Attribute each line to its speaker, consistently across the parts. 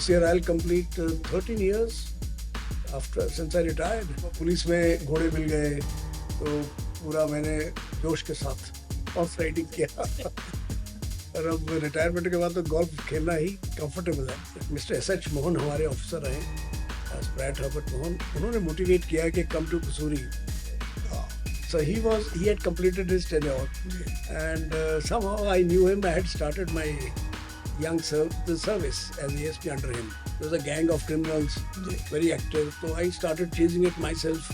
Speaker 1: This year I'll complete 13 years after since I retired. Police में घोड़े मिल गए तो पूरा मैंने जोश के साथ हॉर्स राइडिंग किया और अब रिटायरमेंट के बाद तो गोल्फ खेलना ही कंफर्टेबल है। Mister S. H Mohan officer हैं, स्प्रैट हर्बर्ट मोहन, उन्होंने मोटिवेट किया कि come to Kasauli. So he had completed his tenure, and somehow I knew him. I had started my the service as ASP under him. There was a gang of criminals, very active. So I started chasing it myself.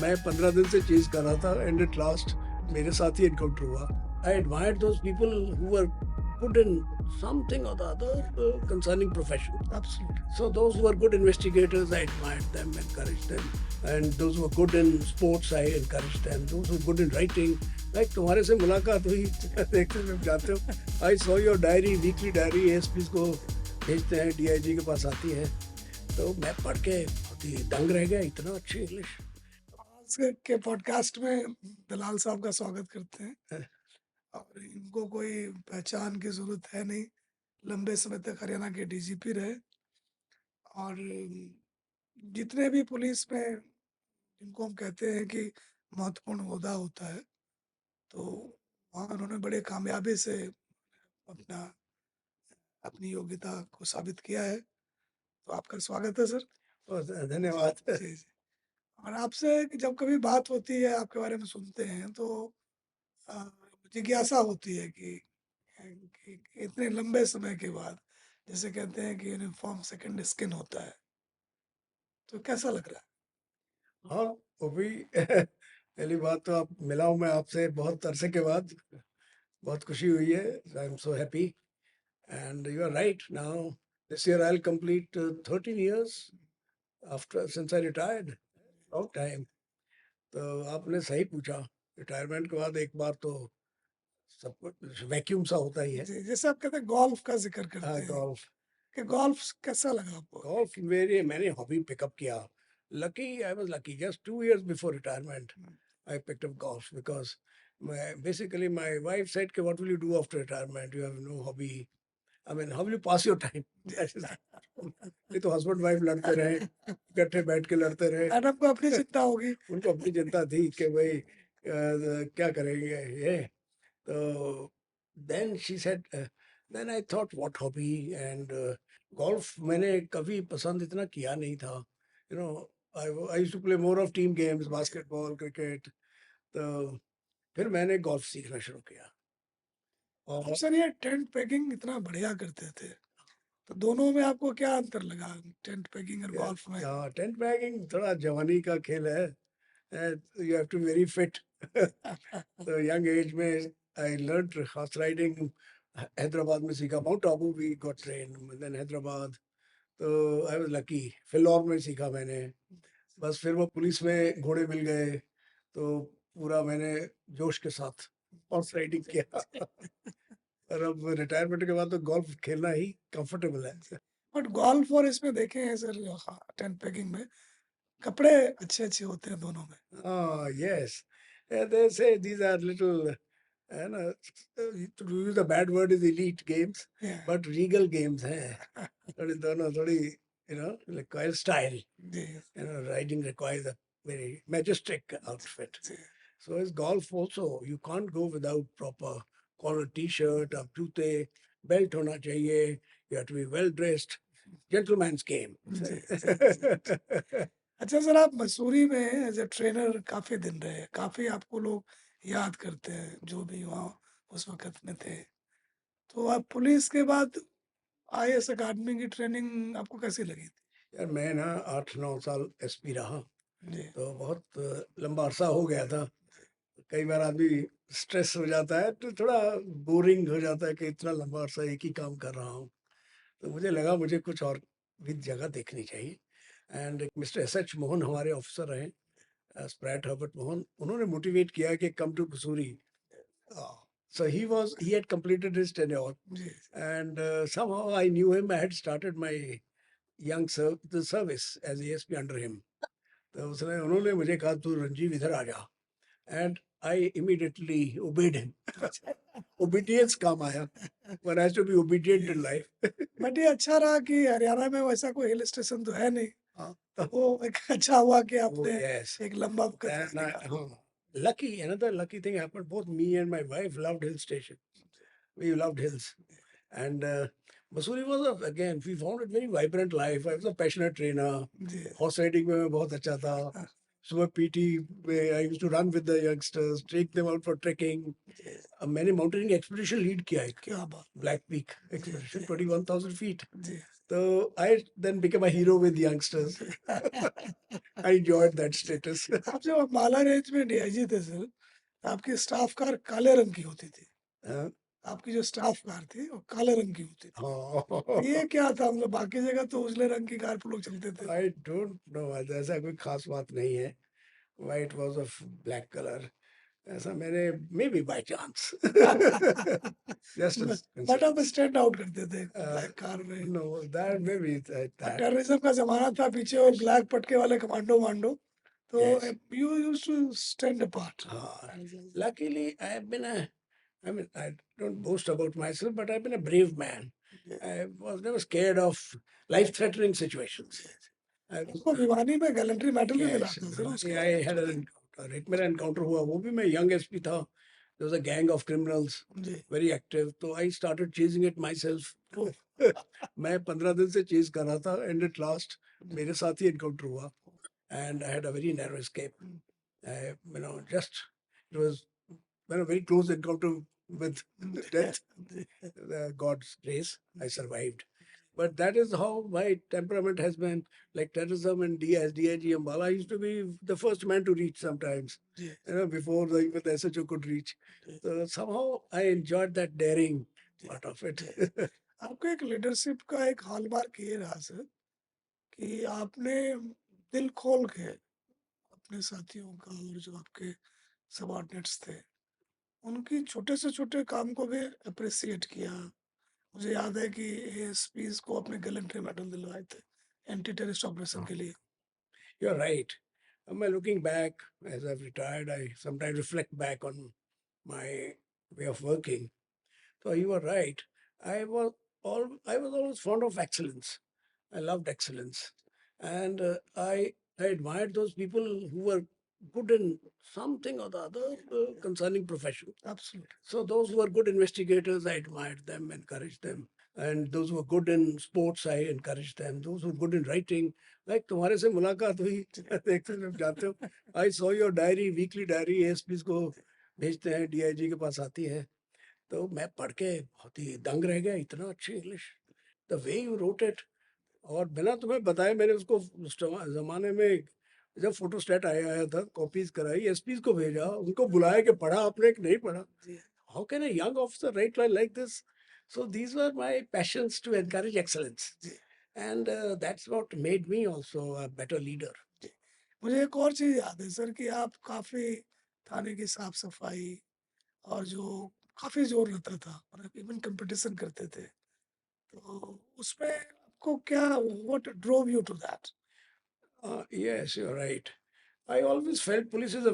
Speaker 1: मैं 15 दिन से chase कर रहा था, and at last मेरे साथ ही encounter हुआ. I admired those people who were good in something or the other concerning profession.
Speaker 2: Absolutely.
Speaker 1: So those who were good investigators, I admired them, encouraged them. And those who were good in sports, I encouraged them. Those who were good in writing, like तुम्हारे से मुलाकात हुई, देखते हैं जाते हो. I saw your diary, weekly diary, ASPs को भेजते हैं, DIG के पास आती है. तो मैं पढ़ के बहुत ही दंग रह गया, इतना अच्छी इंग्लिश.
Speaker 2: आज के पॉडकास्ट में दलाल साहब का स्वागत करते हैं और इनको कोई पहचान की जरूरत है नहीं, लंबे समय तक हरियाणा के डीजीपी रहे और जितने भी पुलिस में जिनको हम कहते हैं कि महत्वपूर्ण ओहदा होता है तो वहाँ उन्होंने बड़े कामयाबी से अपनी योग्यता को साबित किया है. तो आपका स्वागत है सर.
Speaker 1: धन्यवाद.
Speaker 2: जी जी. और आपसे जब कभी बात होती है, आपके बारे में सुनते हैं तो जिज्ञासा होती है कि इतने लंबे समय के बाद, जैसे कहते हैं कि यूनिफॉर्म सेकंड स्किन होता है, तो कैसा लग रहा है?
Speaker 1: हाँ, वो भी पहली बात तो आप मिला हूँ मैं आपसे बहुत अरसे के बाद, बहुत खुशी हुई है. I am so happy and you are right. Now this year I will complete 13 years after since I retired. Long time. तो आपने सही पूछा, रिटायरमेंट के बाद एक बार तो सब कुछ वैक्यूम सा होता ही है.
Speaker 2: जैसे आप कहते हैं गोल्फ का जिक्र करते
Speaker 1: हाँ,
Speaker 2: हैं
Speaker 1: गोल्फ.
Speaker 2: कि गोल्फ कैसा लगा आपको?
Speaker 1: गोल्फ मैंने हॉबी पिकअप किया. I was lucky. Just 2 years before retirement, I picked up golf because basically my wife said, "What will you do after retirement? You have no hobby. I mean, how will you pass your time?" ये तो husband wife लड़ते रहे, इकट्ठे बैठ के लड़ते रहे.
Speaker 2: Madam को अपनी चिंता होगी.
Speaker 1: उनको अपनी चिंता थी कि भाई क्या करेंगे ये. तो then she said, then I thought what hobby, and golf मैंने कभी पसंद इतना किया नहीं था. You know, I used to play more of team games, basketball, cricket. तो फिर मैंने golf सीखना शुरू किया. और
Speaker 2: सर ये टेंट पैकिंग इतना बढ़िया करते थे, तो दोनों में आपको क्या अंतर लगा, टेंट पैकिंग और गोल्फ में?
Speaker 1: टेंट बैगिंग थोड़ा जवानी का खेल है. You have to very fit. तो यंग एज में I learn horse riding. Hyderabad में सीखा, mount Abu we got train, then Hyderabad. तो आई वाज लकी. फिलौर में सीखा मैंने. बस फिर वो पुलिस में घोड़े मिल गए तो पूरा मैंने जोश के साथ हॉर्स राइडिंग किया. और अब रिटायरमेंट के बाद तो गोल्फ खेलना ही कंफर्टेबल है.
Speaker 2: बट गोल्फ और इसमें देखे हैं सर, टेंट पैकिंग में कपड़े अच्छे अच्छे होते हैं दोनों में.
Speaker 1: Oh, yes. They say these are little, to use the bad word is elite games,
Speaker 2: Yeah.
Speaker 1: but regal games हैं. थोड़ी दोनों थोड़ी, require style.
Speaker 2: Ji
Speaker 1: Riding requires a very majestic outfit.
Speaker 2: Ji.
Speaker 1: So is golf also. You can't go without proper collar t-shirt or जूते, belt होना चाहिए. You have to be well dressed. Gentleman's game.
Speaker 2: अच्छा sir, आप मसूरी में as a trainer काफी दिन रहे, काफी आपको लोग याद करते हैं जो भी वहाँ उस वक्त में थे. तो आप पुलिस के बाद IAS अकादमी की ट्रेनिंग आपको कैसी लगी थी?
Speaker 1: यार मैं ना 8-9 साल एसपी रहा,
Speaker 2: जी
Speaker 1: तो बहुत लंबा अरसा हो गया था. कई बार आदमी स्ट्रेस हो जाता है तो थोड़ा बोरिंग हो जाता है कि इतना लंबा अरसा एक ही काम कर रहा हूँ. तो मुझे लगा मुझे कुछ और भी जगह देखनी चाहिए. And mister S. H Mohan officer रहे, स्प्रैट हर्बर्ट मोहन, उन्होंने मोटिवेट किया कि come to Kasauli. So he had completed his tenure,
Speaker 2: जी.
Speaker 1: and somehow I knew him. I had started my the service as ASP under him. तो उसने उन्होंने मुझे कहा तू रंजीव इधर आ जा, and I immediately obeyed him. Obedience काम आया. one has to be obedient in life.
Speaker 2: But ये अच्छा रहा कि हरियाणा में वैसा कोई हिल स्टेशन तो है नहीं,
Speaker 1: हाँ,
Speaker 2: तो वो एक अच्छा हुआ कि
Speaker 1: oh
Speaker 2: आपने
Speaker 1: yes.
Speaker 2: एक लंबा कदम
Speaker 1: And
Speaker 2: निकाला।
Speaker 1: lucky, another lucky thing happened. Both me and my wife loved hill station. We loved hills. And Mussoorie was, again, we found it very vibrant life. I was a passionate trainer.
Speaker 2: Ji
Speaker 1: Horse riding में मैं बहुत अच्छा था. सुबह PT में I used to run with the youngsters, take them out for trekking.
Speaker 2: जी,
Speaker 1: मैंने mountaineering expedition lead किया एक
Speaker 2: क्या बात,
Speaker 1: ब्लैक पीक एक्सपीडिशन 21,000 feet.
Speaker 2: जी
Speaker 1: So I then became a hero with youngsters. I enjoyed that status.
Speaker 2: आप जब आप माला range में डीआईजी थे सर, आपकी स्टाफ कार काले रंग की होती थी,
Speaker 1: हाँ,
Speaker 2: आपकी जो स्टाफ कार थी वो काले रंग की होती थी, तो ये
Speaker 1: हाँ.
Speaker 2: क्या था, मतलब बाकी जगह तो उजले रंग की कार पर लोग चलते थे।
Speaker 1: I don't know. ऐसा कोई खास बात नहीं है. Why it was of black color. ऐसा मैंने maybe by chance. Just as
Speaker 2: but आप
Speaker 1: coincidence.
Speaker 2: स्टैंड आउट करते थे
Speaker 1: Uh,
Speaker 2: ब्लैक कार में।
Speaker 1: no, that maybe that.
Speaker 2: Terrorism का जमाना था पीछे, और ब्लैक पटके वाले कमांडो मांडो, तो
Speaker 1: Yes.
Speaker 2: You used to stand apart.
Speaker 1: Luckily, I mean, I don't boast about myself, but I've been a brave man. I was never scared of life-threatening situations.
Speaker 2: आपको भिवानी में गैलेंट्री मेडल भी मिला
Speaker 1: Yes,
Speaker 2: था sir उसके
Speaker 1: I had an encounter. एक मेरा encounter हुआ, वो भी मैं young SP था. There was a gang of criminals,
Speaker 2: ji
Speaker 1: very active. तो I started chasing it myself.
Speaker 2: ओह,
Speaker 1: मैं 15 दिन से चेज कर रहा था, and at last मेरे साथ ही encounter हुआ, and I had a very narrow escape. Just it was a very close encounter with death. God's grace, I survived. But that is how my temperament has been. Like terrorism and as DIG Ambala, I used to be the first man to reach sometimes,
Speaker 2: ji
Speaker 1: before even the SHO could reach. So somehow I enjoyed that daring part of it.
Speaker 2: आपके एक leadership का एक hallmark ये रहा sir कि आपने दिल खोल के अपने साथियों का और जो आपके सबॉर्डिनेट्स थे उनकी छोटे से छोटे काम को भी अप्रिसिएट किया। मुझे याद है कि एएसपीज को अपने गैलेंट्री मेडल दिलवाए थे एंटी टेररिस्ट ऑपरेशन के लिए।
Speaker 1: You're right. Looking back, as I've retired, I sometimes reflect back on my way of working. So you were right. I was always fond of excellence. I loved excellence, and I admired those people who were good in something or the other concerning profession.
Speaker 2: Absolutely.
Speaker 1: So those who were good investigators, I admired them, encouraged them. And those who were good in sports, I encouraged them. Those who were good in writing, like तुम्हारे से मुलाकात हुई, देखते हैं, जानते हो. I saw your diary, weekly diary, ASPs को भेजते हैं, DIG के पास आती है. तो मैं पढ़ के बहुत ही दंग रह गया, इतना अच्छी English, the way you wrote it. और बिना तुम्हें बताए मैंने उसको उस जमाने में जब फोटोस्टेट आया था, कॉपीज कराई, एसपीज को भेजा, उनको बुलाया कि पढ़ा आपने कि नहीं पढ़ा. How can a young officer write like this? So these were my passions to encourage excellence, and that's what made me also a better leader.
Speaker 2: मुझे एक और चीज याद है सर कि आप काफी थाने की साफ सफाई और जो काफी जोर रहता था, और इवन कंपटीशन करते थे, तो उसमें आपको क्या, what drove you to that?
Speaker 1: Yes, you're right. I always felt police has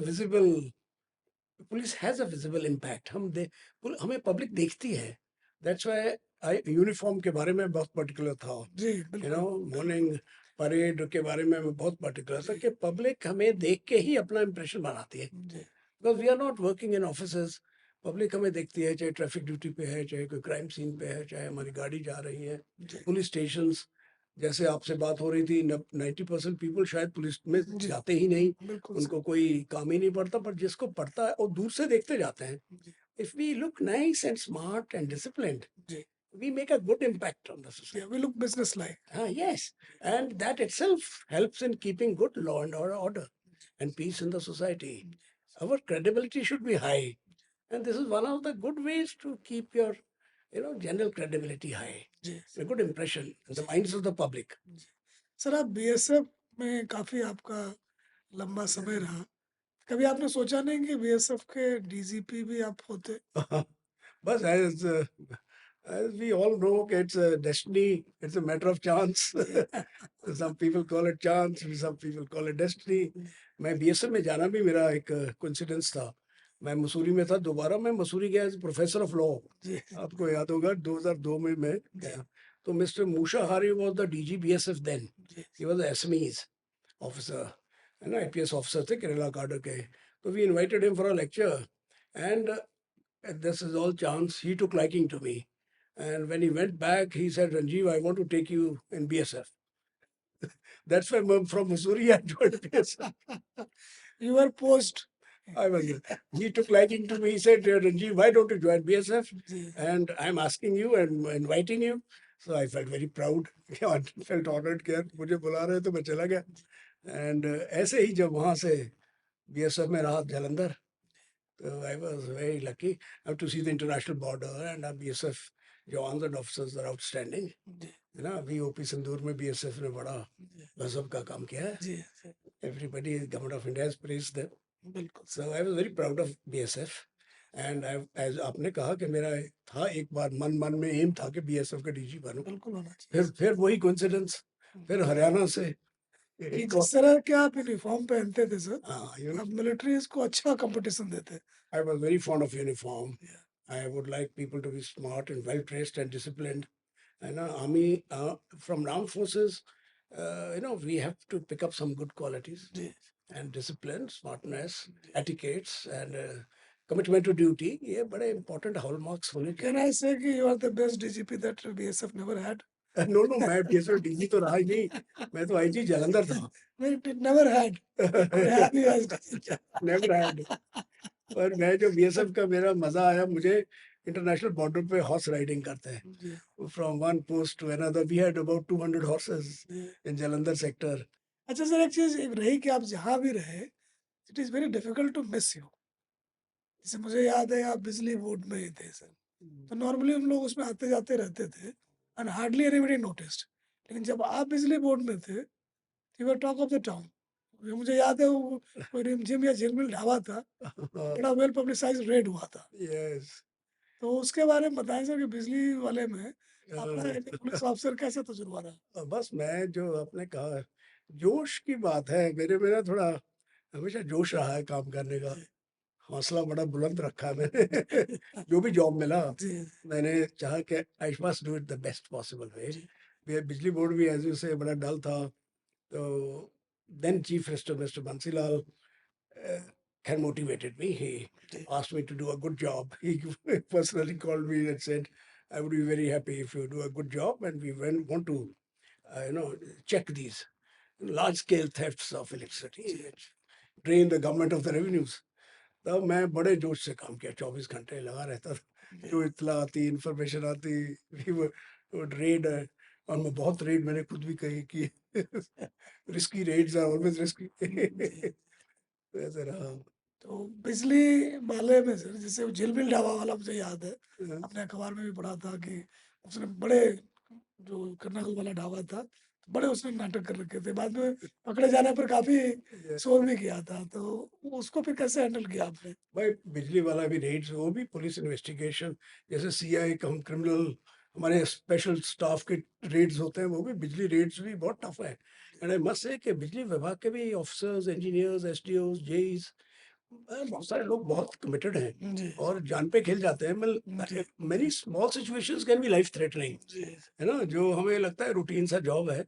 Speaker 1: a visible impact. हमें पब्लिक देखती है. That's why I यूनिफॉर्म के बारे में बहुत पर्टिकुलर था.
Speaker 2: जी बिल्कुल।
Speaker 1: मॉर्निंग परेड के बारे में मैं बहुत पर्टिकुलर था कि पब्लिक हमें देख के ही अपना इंप्रेशन बनाती है.
Speaker 2: जी
Speaker 1: because we are not working in offices. Public हमें देखती है, चाहे ट्रैफिक ड्यूटी पे है, चाहे कोई क्राइम सीन पे है, चाहे हमारी गाड़ी जा रही है,
Speaker 2: जी
Speaker 1: पुलिस स्टेशंस. जैसे आपसे बात हो रही थी, 90% पीपल शायद पुलिस में
Speaker 2: जी
Speaker 1: जाते ही नहीं,
Speaker 2: बिल्कुल
Speaker 1: उनको कोई काम ही नहीं पड़ता, पर जिसको पड़ता है और दूर से देखते जाते हैं.
Speaker 2: जी
Speaker 1: if we look nice and smart and disciplined,
Speaker 2: जी
Speaker 1: we make a good impact on the society.
Speaker 2: We look business like.
Speaker 1: Yes, and that itself helps in keeping good law and order and peace in the society. Our credibility should be high, and this is one of the good ways to keep your, general credibility high,
Speaker 2: जी
Speaker 1: a good impression in the minds of the public.
Speaker 2: Sir, आप BSF में काफी आपका लंबा समय रहा, कभी आपने सोचा नहीं कि बीएसएफ के डीजीपी भी आप होते?
Speaker 1: But as we all know, it's a destiny, it's a matter of chance. Some people call it chance, some people call it destiny. मैं बीएसएफ में जाना भी मेरा एक कोइंसिडेंस था. मैं मसूरी में था दोबारा, मैं मसूरी गया एज प्रोफेसर ऑफ लॉ।
Speaker 2: जी
Speaker 1: आपको याद होगा 2002 में मैं गया। तो mister Mushahary was the DG BSF then,
Speaker 2: जी
Speaker 1: ही वाज एसएमईज ऑफिसर, है ना, आईपीएस ऑफिसर थे केरला कार्डर के। तो we invited him for a lecture and this is all chance, he took liking to me. And when he went back, he said, Ranjiv, I want to take you in BSF. That's why I'm from Missouri, I joined BSF.
Speaker 2: you were post
Speaker 1: I was, he took liking to me. He said, Ranjiv, why don't you join BSF?
Speaker 2: जी
Speaker 1: And I'm asking you and inviting you. So I felt very proud. I felt honored कि यार मुझे बुला रहे हैं तो मैं चला गया. And ऐसे ही जब वहाँ से BSF में रहा Jalandhar, so I was very lucky to see the international border, and BSF jawans and officers are outstanding.
Speaker 2: जी
Speaker 1: है ना, अभी ओपी सिंदूर में बीएसएफ ने बड़ा
Speaker 2: जी
Speaker 1: गजब का काम किया है.
Speaker 2: जी जी,
Speaker 1: Everybody, government of India has praised them.
Speaker 2: बिल्कुल
Speaker 1: So I was very proud of BSF. And as आपने कहा कि मेरा था एक बार मन में एम था कि बीएसएफ का डीजी बनूं.
Speaker 2: बिल्कुल होना चाहिए
Speaker 1: फिर वही कोइंसिडेंस, फिर हरियाणा से
Speaker 2: कि
Speaker 1: एक
Speaker 2: जिस तरह के आप यूनिफॉर्म पहनते थे सर,
Speaker 1: हाँ,
Speaker 2: आप मिलिट्रीज को अच्छा कंपटीशन देते.
Speaker 1: I was very fond of uniform.
Speaker 2: Yeah.
Speaker 1: I would like people to be smart and well dressed and disciplined. And army, from armed forces, we have to pick up some good qualities
Speaker 2: ji
Speaker 1: and discipline, smartness, etiquettes, and commitment to duty. ये बड़े important hallmarks होने
Speaker 2: Can I say कि you are the best DGP that BSF never had?
Speaker 1: No मैं BSF DG तो रहा ही नहीं, मैं तो आईजी जालंधर था.
Speaker 2: It never had. Never had you as DGP.
Speaker 1: Never had. और मैं जो बीएसएफ का मेरा मजा आया, मुझे इंटरनेशनल बॉर्डर पे हॉर्स राइडिंग करते हैं.
Speaker 2: जी
Speaker 1: From one post to another, we had about 200 horses
Speaker 2: जी.
Speaker 1: in Jalandhar sector.
Speaker 2: अच्छा सर, एक चीज एक रही कि आप जहाँ भी रहे, it is very difficult to miss you. जैसे मुझे याद है आप बिजली बोर्ड में ही थे सर, तो नॉर्मली हम लोग उसमें आते जाते रहते थे एंड हार्डली एनीबडी नोटिस्ड. लेकिन जब आप बिजली बोर्ड में थे, you were talk of the town. मुझे याद है वो कोई रिमझिम या झिलमिल ढाबा था, बड़ा वेल पब्लिसाइज रेड हुआ था.
Speaker 1: Yes.
Speaker 2: तो उसके बारे में बताएं सर कि बिजली वाले में आपका एज ए पुलिस ऑफिसर कैसा तजुर्बा रहा.
Speaker 1: बस मैं जो आपने कहा, जोश की बात है, मेरा थोड़ा हमेशा जोश रहा है काम करने का. हौसला बड़ा बुलंद रखा है मैंने. जो भी जॉब मिला,
Speaker 2: जी
Speaker 1: मैंने चाहा कि I must do it the best possible way.
Speaker 2: जी
Speaker 1: बिजली बोर्ड भी एज यू से बड़ा डल था. तो then chief minister Bansilal had motivated me. He
Speaker 2: जी
Speaker 1: asked me to do a good job. He personally called me and said, I would be very happy if you do a good job, and we want to, check these large-scale thefts of electricity, which drain the government of the revenues. तब मैं बड़े जोश से काम किया, 24 घंटे लगा रहता था. जो इतला आती, इंफॉर्मेशन आती, we would raid, और मैं बहुत रेड मैंने खुद भी कही कि risky raids are always risky. ऐसा रहा.
Speaker 2: तो बिजली वाले में सर, जैसे वो झिलमिल ढाबा वाला मुझे याद है, अपने अखबार में भी पढ़ा था कि उसने बड़े, जो कर्नाल वाला ढाबा था, तो बड़े उसने नाटक कर रखे थे. बाद में पकड़े जाने पर काफी शोर भी किया था. तो उसको फिर कैसे हैंडल किया आपने.
Speaker 1: भाई बिजली वाला भी रेड्स, वो भी पुलिस इन्वेस्टिगेशन, जैसे सीआई हम क्रिमिनल, हमारे स्पेशल स्टाफ के रेड्स होते हैं, वो भी बिजली रेड्स भी बहुत टफ है. एंड आई मस्ट से कि बिजली विभाग के भी ऑफिसर्स, इंजीनियर्स, एसडीओस, जेईस, बहुत सारे लोग बहुत कमिटेड हैं
Speaker 2: जी
Speaker 1: और जान पे खेल जाते हैं. मतलब many small situations can be life threatening,
Speaker 2: जी
Speaker 1: है ना, जो हमें लगता है रूटीन सा जॉब है.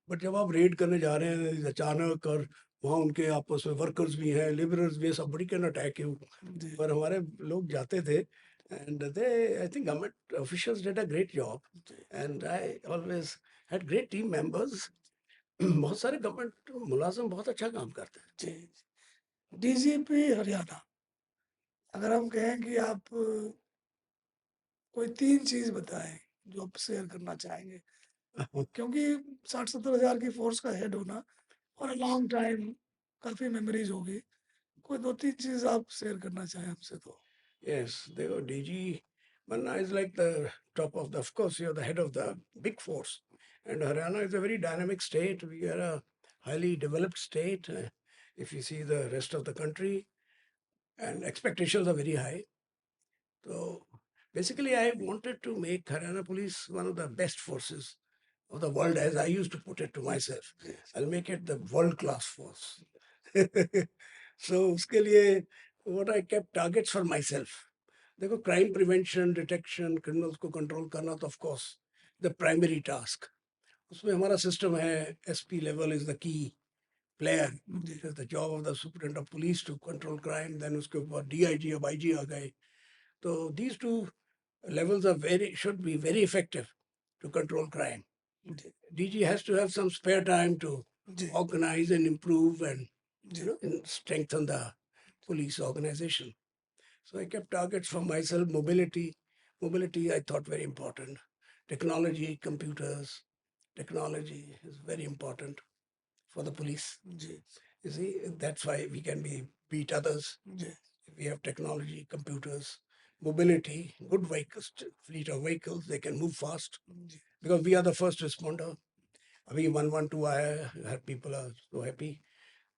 Speaker 1: बट जब आप रेड करने जा रहे हैं अचानक, और वहाँ उनके आपस में वर्कर्स भी हैं, लेबरर्स भी हैं, somebody can attack you.
Speaker 2: जी
Speaker 1: पर हमारे लोग जाते थे, and I think government officials did a great job, and I always had great team members. बहुत सारे गवर्नमेंट मुलाजिम बहुत अच्छा काम करते हैं.
Speaker 2: जी. डीजीपी हरियाणा, अगर हम कहें कि आप कोई 3 चीज बताएं जो आप शेयर करना चाहेंगे, क्योंकि 60-70 हजार की फोर्स का हेड होना और लॉन्ग टाइम, काफी मेमोरीज होगी. कोई 2-3 चीज आप शेयर करना चाहें हमसे तो.
Speaker 1: Yes, they were DG. Manna is like the top of course, you're the head of the big force. And Haryana is a very dynamic state. We are a highly developed state. If you see the rest of the country, and expectations are very high. So basically, I wanted to make Haryana Police one of the best forces of the world, as I used to put it to myself. I'll make it the world-class force. So उसके लिए what I kept targets for myself. देखो, crime prevention, detection, criminals को control करना तो of course the primary task. उसमें हमारा system है, SP level is the key player. It is the job of the superintendent of police to control crime. Then उसके ऊपर DIG और IG आ गए. So these two levels are should be very effective to control crime. DG has to have some spare time to organize and improve and and strengthen the police organization. So I kept targets for myself. Mobility I thought very important. Technology, computers, technology is very important for the police. You see, that's why we can beat others. If we have technology, computers, mobility, good vehicles, fleet of vehicles, they can move fast because we are the first responder. Abhi 112 aaya hai, people are so happy.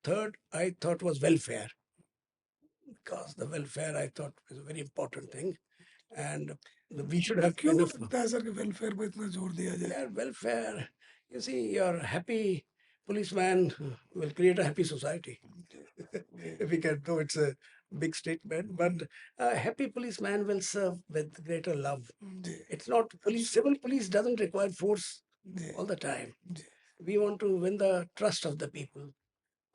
Speaker 1: Third, I thought was welfare, because the welfare I thought was a very important thing, and we should have
Speaker 2: क्यों
Speaker 1: enough.
Speaker 2: लगता है sir कि welfare पे इतना जोर दिया जाए?
Speaker 1: Yeah, welfare. You see, your happy policeman will create a happy society. If we can, though it's a big statement, but a happy policeman will serve with greater love. It's not police. Civil police doesn't require force all the time. We want to win the trust of the people,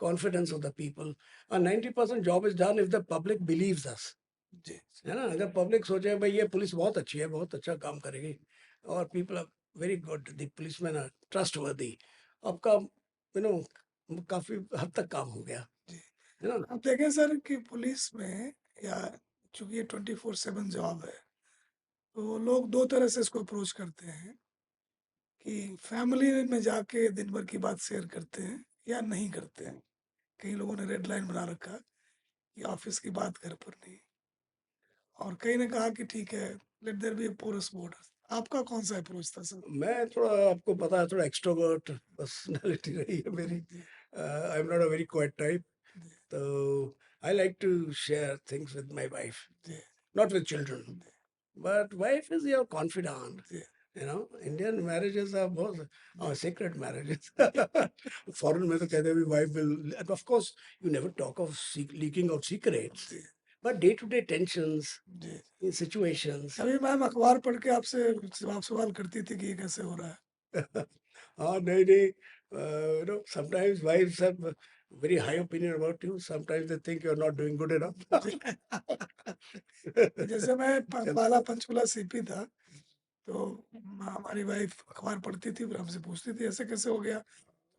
Speaker 1: confidence of the people. A 90% job is done if the public believes us. है ना? अगर public सोचे भाई ये police बहुत अच्छी है, बहुत अच्छा काम करेगी, और people are very good, the policeman are trustworthy, आपका काफी हद तक काम हो गया, है ना?
Speaker 2: आप देखें सर कि पुलिस में, या चूंकि ये 24/7 जॉब है, तो लोग दो तरह से इसको अप्रोच करते हैं कि फैमिली में जाके दिन भर की बात शेयर करते हैं या नहीं करते हैं। कई लोगों ने रेड लाइन बना रखा कि ऑफिस की बात घर पर नहीं, और कई ने कहा कि ठीक है, let there be a porous border. आपका कौन सा अप्रोच था सर?
Speaker 1: मैं थोड़ा, आपको पता है, थोड़ा एक्सट्रोवर्ट पर्सनालिटी रही है मेरी. I am not a very quiet type, तो I like to share things with my wife, not with children, but wife is your confidant. Indian marriages are both sacred marriages. Foreign में तो कहते हैं wife will, and of course you never talk of leaking out secrets, but day-to-day tensions, situations.
Speaker 2: अभी ma'am अखबार पढ़ के आपसे सवाल करती थी कि ये कैसे हो रहा है।
Speaker 1: हाँ, नहीं, sometimes wives have a very high opinion about you. Sometimes they think you're not doing good enough.
Speaker 2: जैसे मैं पाला पंचकुला सीपी था, तो हमारी वाइफ अखबार पढ़ती थी, फिर हमसे पूछती थी ऐसे कैसे हो गया।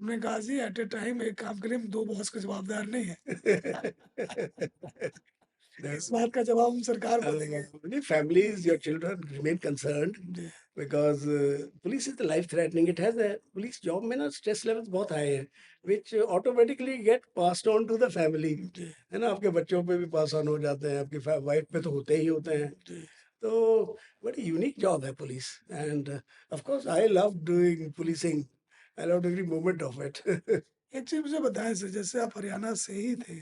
Speaker 2: हमने कहा जी एट ए टाइम एक काम के लिए हम 2 बॉस के जवाबदार नहीं है। इस बात का जवाब हम सरकार को देंगे।
Speaker 1: Families, your children remain concerned
Speaker 2: ji,
Speaker 1: because police is the life threatening. It has a police job में ना stress levels बहुत high है, which automatically get passed on to the family.
Speaker 2: जी,
Speaker 1: है ना? आपके बच्चों पे भी पास ऑन हो जाते हैं, आपकी वाइफ पे तो होते ही होते हैं.
Speaker 2: जी।
Speaker 1: तो बड़ी यूनिक जॉब है police, end of course I love doing policing. I love every moment of it.
Speaker 2: एक चीज़ मुझे बताएँ सर, जैसे आप हरियाणा से ही थे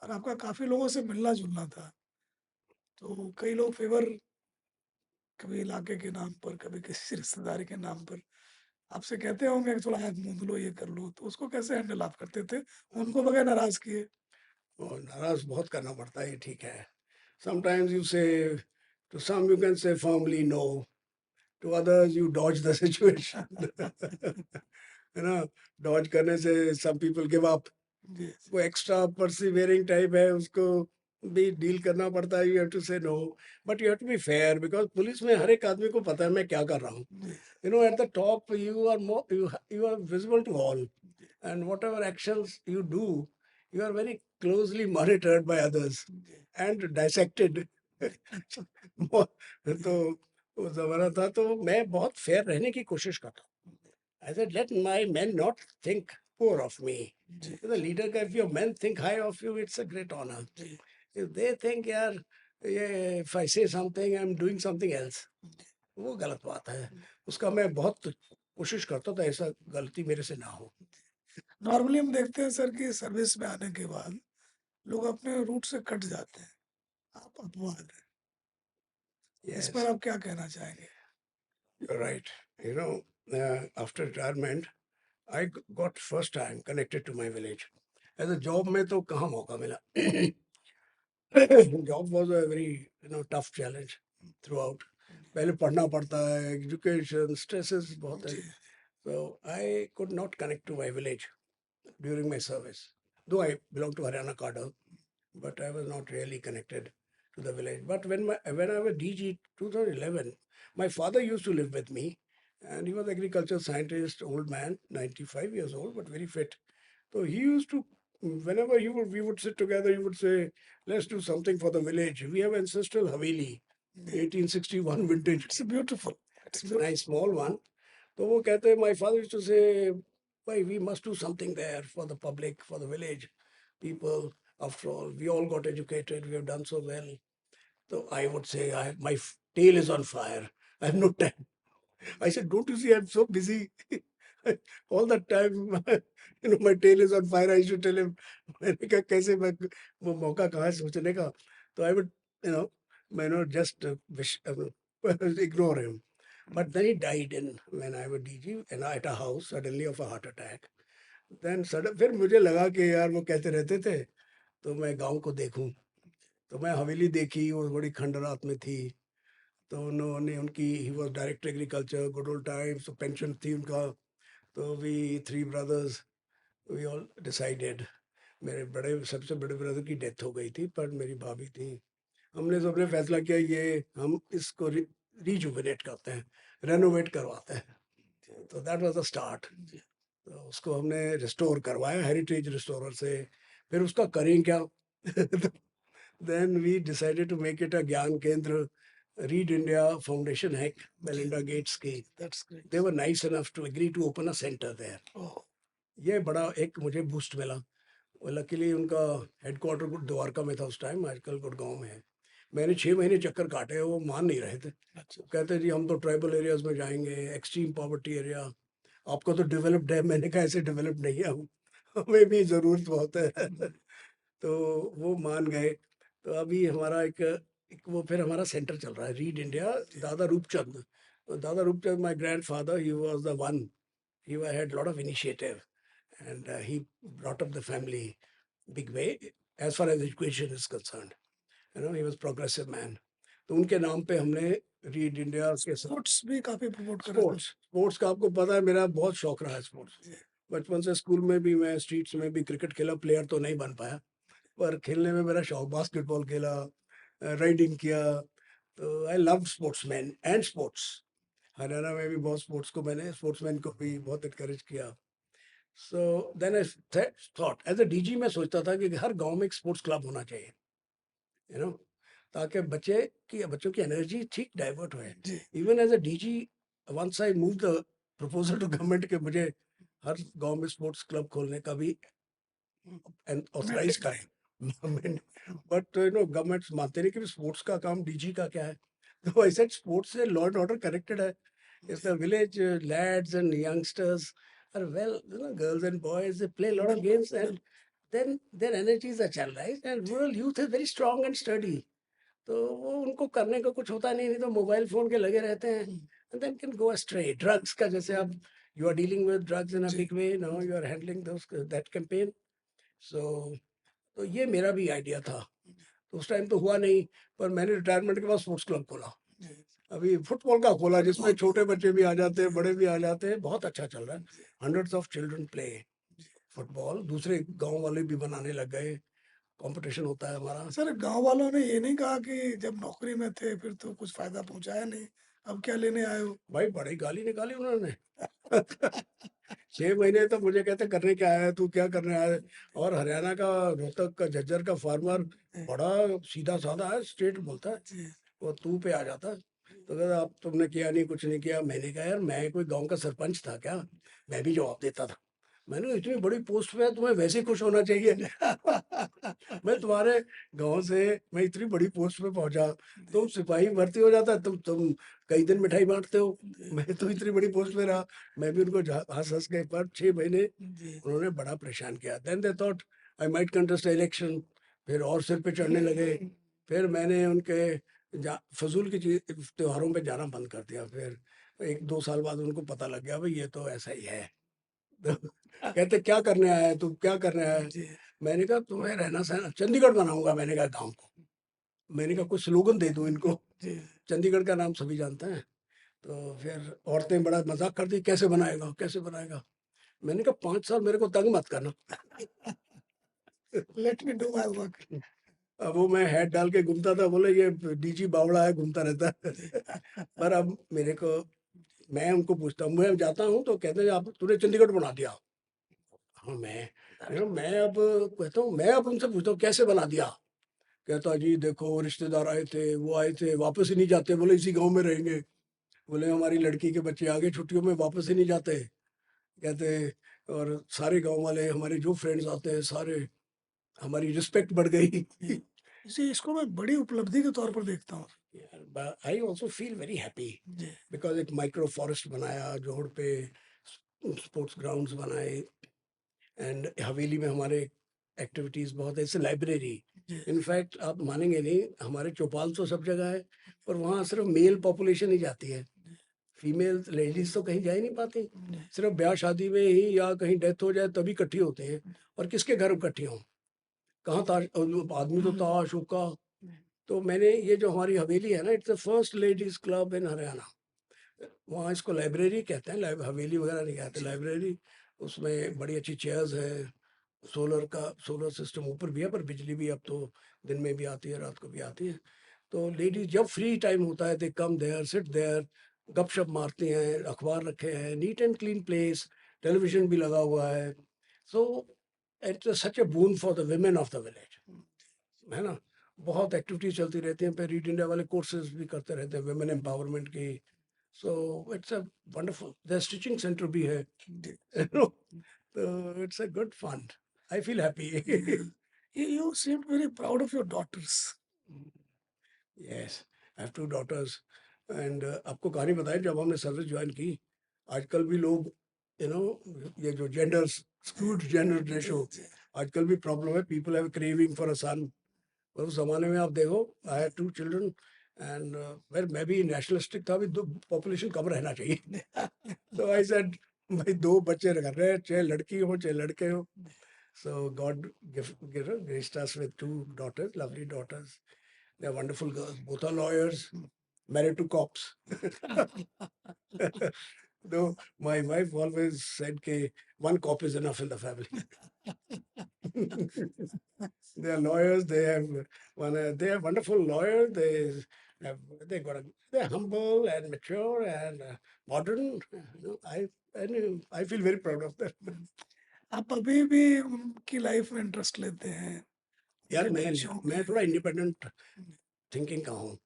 Speaker 2: और आपका काफ़ी लोगों से मिलना-जुलना था, तो कई लोग फ़ेवर, कभी इलाके के नाम पर, कभी किसी रिश्तेदारी के नाम पर आपसे कहते होंगे कि थोड़ा हाथ मूंद लो, ये कर लो, तो उसको कैसे हैंडल आप करते थे उनको बगैर नाराज़ किए?
Speaker 1: और नाराज बहुत करना पड़ता है, ये ठीक है. Sometimes you say, to some you can say firmly no, to others you dodge the situation. है ना? डॉज करने से some people give up.
Speaker 2: जी,
Speaker 1: वो एक्स्ट्रा परसिवियरिंग टाइप है, उसको भी डील करना पड़ता है. You have to say no, but you have to be fair, because police में हर एक आदमी को पता है मैं क्या कर रहा हूँ.
Speaker 2: जी,
Speaker 1: At the top you are more, you are visible to all, and whatever actions you do, you are very closely monitored by others
Speaker 2: ji,
Speaker 1: and dissected. तो वो जमाना था, तो मैं बहुत फेयर रहने की कोशिश करता हूँ. I said, let my men not think poor of me.
Speaker 2: Ji,
Speaker 1: The leader का, if your men think high of you, it's a great honor.
Speaker 2: Ji,
Speaker 1: If they think, यार, ये if I say something, I'm doing something else, वो गलत बात है. उसका मैं बहुत कोशिश करता था ऐसा गलती मेरे से ना हो.
Speaker 2: नॉर्मली हम देखते हैं सर कि सर्विस में आने के बाद लोग अपने रूट से कट जाते हैं, आप अपवाद हैं। इस
Speaker 1: Yes,
Speaker 2: पर आप क्या कहना चाहेंगे?
Speaker 1: you're right. After retirement, I got first time connected to my village. As a job में तो कहाँ मौका मिला. Job was a very tough challenge through out. पहले पढ़ना पड़ता है, एजुकेशन स्ट्रेसेस बहुत है।
Speaker 2: जी
Speaker 1: So I could not connect to my village during my service. Though I belong to Haryana cadre, but I was not really connected to the village. But when I was DG 2011, my father used to live with me, and he was agricultural scientist, old man, 95 years old, but very fit. So he used to, whenever we would sit together, he would say, "Let's do something for the village. We have ancestral Haveli, 1861 vintage.
Speaker 2: It's beautiful
Speaker 1: It's a nice small one." तो वो कहते हैं, my father used to say, why we must do something there for the public, for the village people. After all, we all got educated, we have done so well. So I would say, my tail is on fire. I have no time. I said, don't you see, I'm so busy. All the time, my tail is on fire. I used to tell him, मैंने कहा कैसे मैं वो मौका कहाँ है सोचने का. So I would, just ignore him. But then he died when I was DG and at a house suddenly of a heart attack. Then फिर मुझे लगा कि यार वो कहते रहते थे तो मैं गाँव को देखूं. तो मैं हवेली देखी, वो बड़ी खंडरात में थी. तो उन्होंने उनकी ही was director agriculture, good old times, तो पेंशन थी उनका. तो we 3 brothers, we all decided. मेरे सबसे बड़े ब्रदर की डेथ हो गई थी, पर मेरी भाभी थी. हमने सबने फैसला किया ये हम इसको रिजुविनेट करते हैं, रेनोवेट करवाते हैं. तो दैट वाज द स्टार्ट. तो उसको हमने रिस्टोर करवाया हेरिटेज रिस्टोरर से. फिर उसका करें क्या. Then we decided to make it a ज्ञान केंद्र. रीड इंडिया फाउंडेशन है मेलिंडा गेट्स की.
Speaker 2: That's great
Speaker 1: they were nice enough to agree to open a centre there.
Speaker 2: Oh
Speaker 1: ये बड़ा एक मुझे बूस्ट मिला. लकीली उनका हेडक्वार्टर द्वारका में था उस टाइम, आजकल गुड़गांव में है. मैंने 6 महीने चक्कर काटे, वो मान नहीं रहे थे.
Speaker 2: अच्छा
Speaker 1: कहते जी हम तो ट्राइबल एरियाज में जाएंगे, एक्सट्रीम पॉवर्टी एरिया, आपको तो डेवलप्ड है. मैंने कहा ऐसे डेवलप नहीं है हम, हमें भी ज़रूरत बहुत है. तो वो मान गए. तो अभी हमारा एक वो फिर हमारा सेंटर चल रहा है रीड इंडिया. दादा रूपचंद, दादा Roopchand my grandfather, he was the one, he had a lot of initiative, and he brought up the family big way as far as education is concerned. He was progressive man. तो उनके नाम पे हमने read India के साथ
Speaker 2: sports भी काफी promote कर रहे थे
Speaker 1: स्पोर्ट्स का आपको पता है मेरा बहुत शौक रहा है स्पोर्ट्स.
Speaker 2: जी
Speaker 1: बचपन से स्कूल में भी मैं स्ट्रीट्स में भी क्रिकेट खेला. प्लेयर तो नहीं बन पाया, पर खेलने में मेरा शौक. बास्केटबॉल खेला, राइडिंग किया. तो I love sportsman and sports. Haryana में भी बहुत स्पोर्ट्स को मैंने स्पोर्ट्समैन को भी बहुत इनकरेज किया. So then I thought as a DG मैं सोचता था कि हर गांव में एक स्पोर्ट्स क्लब होना चाहिए, ताकि बच्चों की एनर्जी ठीक डाइवर्ट हो.
Speaker 2: जी
Speaker 1: even as a DG once I move the proposal to government के मुझे हर गांव में स्पोर्ट्स क्लब खोलने का भी ऑथराइज करें. बट गवर्नमेंट मानते नहीं कि स्पोर्ट्स का काम डीजी का क्या है. तो आई सेड स्पोर्ट्स से लॉ एंड ऑर्डर कनेक्टेड है. If the village lads and youngsters are well, girls and boys, they play a lot of games, and then their energies are channelized, and rural youth is very strong and sturdy. तो वो उनको करने का कुछ होता नहीं तो mobile phone के लगे रहते हैं. And then can go astray. Drugs का जैसे आप you are dealing with drugs in a big way, now you are handling that campaign. So तो ये मेरा भी आइडिया था. तो उस टाइम तो हुआ नहीं, पर मैंने रिटायरमेंट के बाद स्पोर्ट्स क्लब खोला. अभी फुटबॉल का खोला जिसमें छोटे बच्चे भी आ जाते हैं, बड़े भी आ जाते हैं. बहुत अच्छा चल रहा है. Hundreds of children play football. दूसरे गांव वाले भी बनाने लग गए. कंपटीशन होता है हमारा.
Speaker 2: सर गांव वालों ने ये नहीं कहा कि जब नौकरी में थे फिर तो कुछ फायदा पहुंचाया नहीं, अब क्या लेने आए हो
Speaker 1: भाई बड़ी गाली निकाली उन्होंने. 6 महीने तो मुझे कहते करने क्या आया है, तू क्या करने आया है. और हरियाणा का रोहतक का झज्जर का फार्मर बड़ा सीधा साधा है, स्ट्रेट बोलता है.
Speaker 2: जी
Speaker 1: वो तू पे आ जाता है. तो कहता अब तुमने किया नहीं, कुछ नहीं किया. मैंने कहा यार मैं कोई गांव का सरपंच था क्या, मैं भी जवाब देता था. मैंने कहा, इतनी बड़ी पोस्ट पे है, तुम्हें वैसे ही खुश होना चाहिए. मैं तुम्हारे गांव से मैं इतनी बड़ी पोस्ट पे पहुंचा, तुम सिपाही भर्ती हो जाता, तुम कई दिन मिठाई बांटते हो. मैं तो इतनी बड़ी पोस्ट पे रहा. मैं भी उनको हंस हंस के, पर 6 महीने
Speaker 2: जी
Speaker 1: उन्होंने बड़ा परेशान किया. Then they thought I might contest election. फिर और सिर पे चढ़ने लगे. फिर मैंने उनके फजूल की चीज त्योहारों पे जाना बंद कर दिया. फिर 1-2 साल बाद उनको पता लग गया भाई ये तो ऐसा ही है. तो कहते क्या करने आया है तू, क्या करने आया है.
Speaker 2: जी
Speaker 1: मैंने कहा तुम्हें रहना सहना चंडीगढ़ बनाऊंगा. मैंने कहा गांव को. मैंने कहा कुछ स्लोगन दे दूं इनको,
Speaker 2: जी
Speaker 1: चंडीगढ़ का नाम सभी जानते हैं। तो फिर औरतें बड़ा मजाक करती, कैसे बनाएगा कैसे बनाएगा। मैंने कहा 5 साल मेरे को तंग मत करना।
Speaker 2: Let me do my work.
Speaker 1: अब वो मैं हैट डाल के घूमता था, बोले ये डीजी बावड़ा है घूमता रहता है। पर अब मेरे को, मैं उनको पूछता हूँ, मैं जाता हूँ तो कहते हैं आप तूने चंडीगढ़ बना दिया। हाँ मैं अब कहता हूँ, मैं अब उनसे पूछता हूँ कैसे बना दिया। कहता जी देखो रिश्तेदार आए थे, वो आए थे, वापस ही नहीं जाते, बोले इसी गांव में रहेंगे। बोले हमारी लड़की के बच्चे आगे छुट्टियों में वापस ही नहीं जाते। कहते और सारे गांव वाले हमारे जो फ्रेंड्स आते हैं सारे, हमारी रिस्पेक्ट बढ़ गई।
Speaker 2: इसे इसको मैं बड़ी उपलब्धि के तौर पर देखता हूँ।
Speaker 1: I also feel very happy
Speaker 2: जी
Speaker 1: बिकॉज एक माइक्रो फॉरेस्ट बनाया जोड़ पे, स्पोर्ट्स ग्राउंड्स बनाए, एंड हवेली में हमारे एक्टिविटीज़ बहुत है, जैसे लाइब्रेरी।
Speaker 2: जी
Speaker 1: इनफैक्ट आप मानेंगे नहीं, हमारे चौपाल तो सब जगह है, पर वहाँ सिर्फ मेल पॉपुलेशन ही जाती है, फीमेल लेडीज तो कहीं जा ही नहीं पाती।
Speaker 2: जी
Speaker 1: सिर्फ ब्याह शादी में ही या कहीं डेथ हो जाए तभी इकट्ठी होते हैं, और किसके घर इकट्ठी हों, कहाँ ताश, और आदमी तो ताश हुक्का। तो मैंने ये जो हमारी हवेली है ना, it's the first ladies club in Haryana. वहाँ इसको लाइब्रेरी कहते हैं, हवेली वगैरह नहीं कहते, लाइब्रेरी। उसमें बड़ी अच्छी चेयर्स है, सोलर सिस्टम ऊपर भी है, पर बिजली भी अब तो दिन में भी आती है, रात को भी आती है। तो लेडीज जब फ्री टाइम होता है, दे कम देयर, सिट देयर, गपशप मारती हैं, अखबार रखे हैं, neat and clean place, television भी लगा हुआ है। So it's such A boon for the women of the village, है ना। बहुत एक्टिविटीज चलती रहती हैं, पे रीड इंडिया वाले कोर्सेज भी करते रहते हैं वुमेन एम्पावरमेंट की। So it's a wonderful, the stitching centre भी है।
Speaker 2: जी
Speaker 1: you know, so it's a good fun. I feel happy.
Speaker 2: you seemed very proud of your daughters.
Speaker 1: Yes, I have 2 daughters. And आपको कहानी बताएं, जब हमने service join की, आजकल भी लोग, यू नो, ये जो जेंडर स्क्यूड जेंडर रेशो, आजकल भी प्रॉब्लम है, people have craving for a son. और उस जमाने में आप देखो, आई हैव 2 चिल्ड्रन, एंड फिर मैं भी नेशनलिस्टिक था, भी दो पॉपुलेशन कम रहना चाहिए। तो आई सेड भाई 2 बच्चे कर रहे हैं, चाहे लड़की हो चाहे लड़के हो। So God graced us with 2 daughters, lovely daughters. They're wonderful girls. Both are lawyers, married to cops. Though my wife always said that one cop is enough in the family. They are lawyers. They have they are wonderful lawyers. Have, they got a, they're humble and mature and modern. I feel very proud of them.
Speaker 2: आप अभी भी उनकी life में interest लेते हैं,
Speaker 1: यार
Speaker 2: उनके बच्चों
Speaker 1: मैं
Speaker 2: में?
Speaker 1: थोड़ा इंडिपेंडेंट थिंकिंग का हूँ।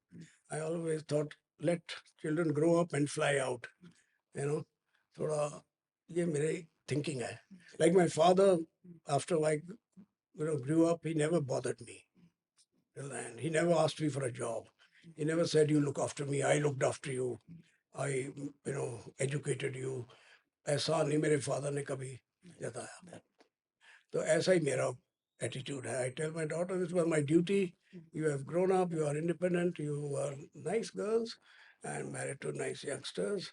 Speaker 1: I always thought let children grow up and fly out, you know. थोड़ा ये मेरे थिंकिंग है। Like my father, after I grew up, he never bothered me till the end. He never asked me for a job. He never said you look after me, I looked after you, I educated you. ऐसा नहीं मेरे father ने कभी जताया। तो ऐसा ही मेरा attitude है। I tell my daughter this was my duty, you have grown up, you are independent, you are nice girls and married to nice youngsters,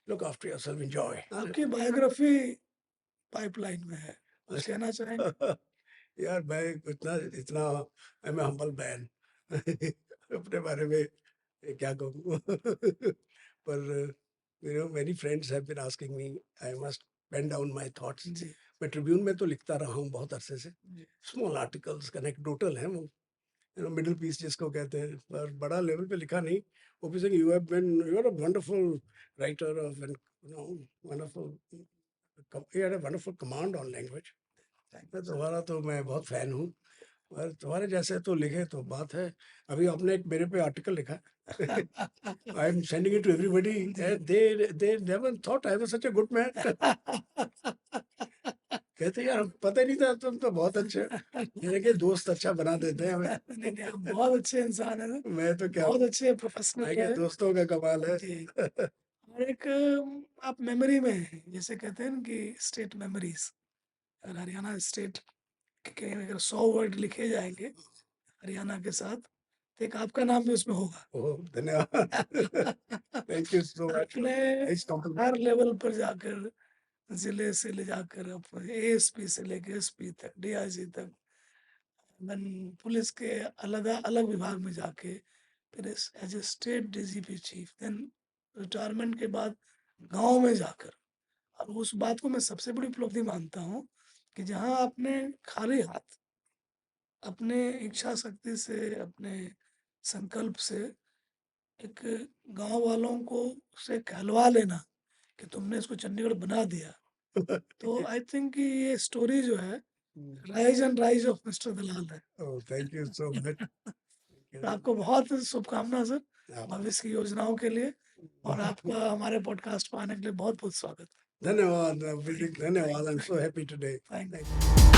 Speaker 1: look after yourself, enjoy.
Speaker 2: आपकी बायोग्राफी पाइपलाइन में है, कुछ कहना चाहेंगे?
Speaker 1: यार मैं इतना इतना आई एम हम्बल मैन। अपने बारे में क्या कहूँ। पर many friends have been asking me, I must pen down my thoughts.
Speaker 2: जी
Speaker 1: मैं ट्रिब्यून में तो लिखता रहा हूँ बहुत अरसे से,
Speaker 2: जी
Speaker 1: स्मॉल आर्टिकल्स एनेक्डोटल हैं वो, मिडिल पीस जिसको कहते हैं, पर बड़ा लेवल पे लिखा नहीं। वो भी you have been, you are a wonderful writer of wonderful, you had a wonderful command on language. तुम्हारा तो मैं बहुत फैन हूँ, और तुम्हारे जैसे तो लिखे तो बात है। अभी आपने एक मेरे पे आर्टिकल लिखा, I am sending it to everybody, they never thought I was such a good man. कहते यार पता ही नहीं था, तुम तो बहुत अच्छे हो। मैंने कहा दोस्त अच्छा बना देते हैं हमें।
Speaker 2: नहीं नहीं, आप बहुत अच्छे इंसान है,
Speaker 1: मैं तो क्या
Speaker 2: बहुत
Speaker 1: हूँ,
Speaker 2: अच्छे प्रोफेशनल
Speaker 1: मैं क्या,
Speaker 2: है
Speaker 1: दोस्तों का कमाल है।
Speaker 2: जी। और एक आप मेमोरी में हैं, जैसे कहते हैं ना कि स्टेट मेमोरीज, अगर हरियाणा स्टेट के अगर 100 वर्ड लिखे जाएंगे हरियाणा के साथ, तो एक आपका नाम भी उसमें होगा।
Speaker 1: ओह धन्यवाद। थैंक यू सो मच,
Speaker 2: आपने
Speaker 1: नाइस कॉम्प्लीमेंट।
Speaker 2: हर लेवल पर जाकर, जिले से ले जाकर आप एएसपी से लेकर एसपी तक, डीआईजी तक, पुलिस के अलग विभाग में जाके फिर as a state DGP chief, then retirement के बाद गांव में जाकर, और उस बात को मैं सबसे बड़ी उपलब्धि मानता हूँ कि जहाँ आपने खाली हाथ अपने इच्छा शक्ति से, अपने संकल्प से एक गांव वालों को से कहलवा लेना कि तुमने इसको चंडीगढ़ बना दिया, तो आई थिंक कि ये स्टोरी जो है rise and rise of mister Dalal है।
Speaker 1: Oh, thank you so much.
Speaker 2: तो आपको बहुत शुभकामना सर भविष्य की योजनाओं के लिए, और आपका हमारे पॉडकास्ट पर आने के लिए बहुत बहुत स्वागत है।
Speaker 1: धन्यवाद, धन्यवाद। I'm so happy today.
Speaker 2: Thank
Speaker 1: Thank you.